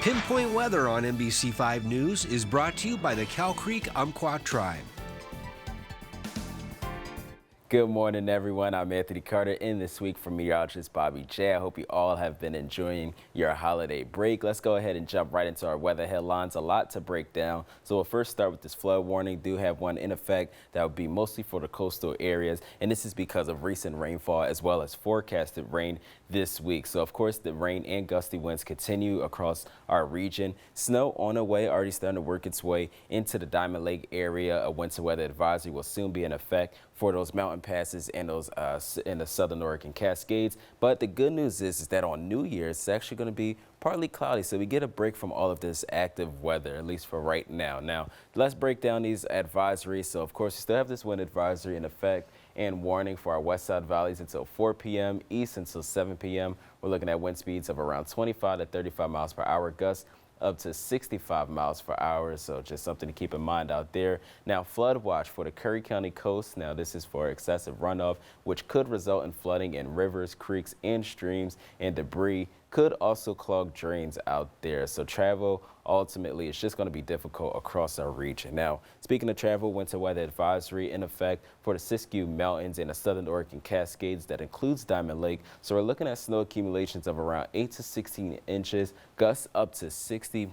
Pinpoint weather on NBC5 News is brought to you by the Cow Creek Umpqua Tribe. Good morning, everyone. I'm Anthony Carter in this week from meteorologist Bobby J. I hope you all have been enjoying your holiday break. Let's go ahead and jump right into our weather headlines. A lot to break down. So we'll first start with this flood warning. Do have one in effect that will be mostly for the coastal areas. And this is because of recent rainfall as well as forecasted rain this week. So, of course, the rain and gusty winds continue across our region. Snow on the way, already starting to work its way into the Diamond Lake area. A winter weather advisory will soon be in effect for those mountain passes and those in the southern Oregon Cascades. But the good news is that on New Year's, it's actually going to be partly cloudy, so we get a break from all of this active weather, at least for right now. Now, let's break down these advisories. So, of course, we still have this wind advisory in effect and warning for our west side valleys until 4 p.m., east until 7 p.m. We're looking at wind speeds of around 25 to 35 miles per hour, gusts up to 65 miles per hour. So just something to keep in mind out there. Now, flood watch for the Curry County coast. Now, this is for excessive runoff, which could result in flooding in rivers, creeks, and streams, and debris could also clog drains out there. So travel, ultimately, it's just going to be difficult across our region. Now, speaking of travel, winter weather advisory in effect for the Siskiyou Mountains and the southern Oregon Cascades. That includes Diamond Lake. So we're looking at snow accumulations of around 8 to 16 inches, gusts up to 60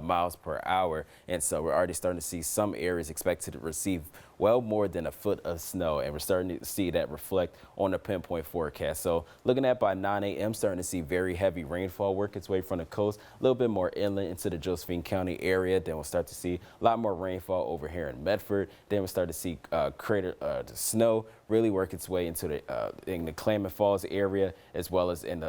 miles per hour. And so we're already starting to see some areas expected to receive well more than a foot of snow, and we're starting to see that reflect on the pinpoint forecast. So looking at by 9 a.m., starting to see very heavy rainfall work its way from the coast, a little bit more inland into the Josephine County area. Then we'll start to see a lot more rainfall over here in Medford. Then we'll start to see the snow really work its way into in the Klamath Falls area, as well as in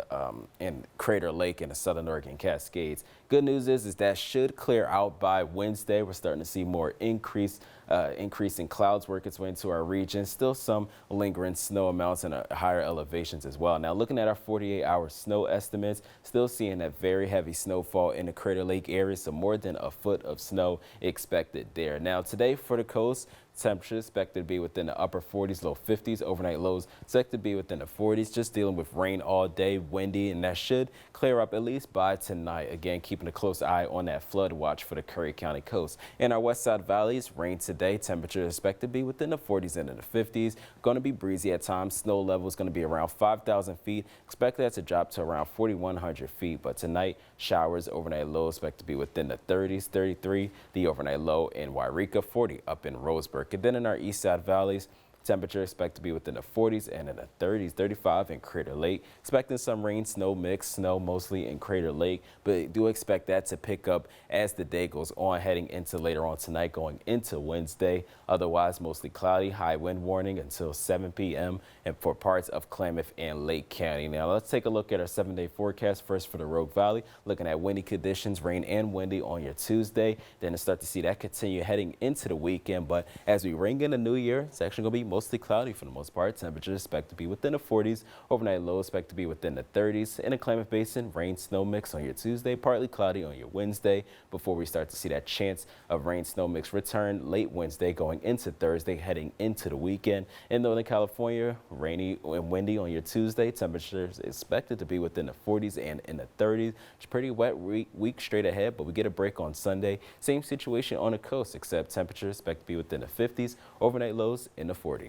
Crater Lake and the southern Oregon Cascades. Good news is that should clear out by Wednesday. We're starting to see more increase in clouds work its way into our region. Still some lingering snow amounts and higher elevations as well. Now, looking at our 48-hour snow estimates, still seeing that very heavy snowfall in the Crater Lake area, so more than a foot of snow expected there. Now, today for the coast, temperatures expected to be within the upper 40s, low 50s. Overnight lows expected to be within the 40s. Just dealing with rain all day, windy, and that should clear up at least by tonight. Again, keeping a close eye on that flood watch for the Curry County coast. In our west side valleys, rain today. Temperatures expected to be within the 40s and in the 50s. Going to be breezy at times. Snow level is going to be around 5,000 feet. Expect that to drop to around 4,100 feet. But tonight, showers, overnight low expected to be within the 30s, 33. The overnight low in Wairika, 40 up in Roseburg. And then in our east side valleys, temperature expected to be within the 40s and in the 30s, 35 in Crater Lake. Expecting some rain, snow mix, snow mostly in Crater Lake, but do expect that to pick up as the day goes on, heading into later on tonight, going into Wednesday. Otherwise, mostly cloudy, high wind warning until 7 p.m. and for parts of Klamath and Lake County. Now, let's take a look at our 7-day forecast. First for the Rogue Valley, looking at windy conditions, rain and windy on your Tuesday. Then to start to see that continue heading into the weekend. But as we ring in the new year, it's actually going to be mostly cloudy for the most part. Temperatures expect to be within the 40s. Overnight low expect to be within the 30s. In the Klamath Basin, rain snow mix on your Tuesday, partly cloudy on your Wednesday, before we start to see that chance of rain snow mix return late Wednesday going into Thursday, heading into the weekend. In Northern California, rainy and windy on your Tuesday. Temperatures expected to be within the 40s and in the 30s. It's a pretty wet week straight ahead, but we get a break on Sunday. Same situation on the coast, except temperatures expect to be within the 50s. Overnight lows in the 40s.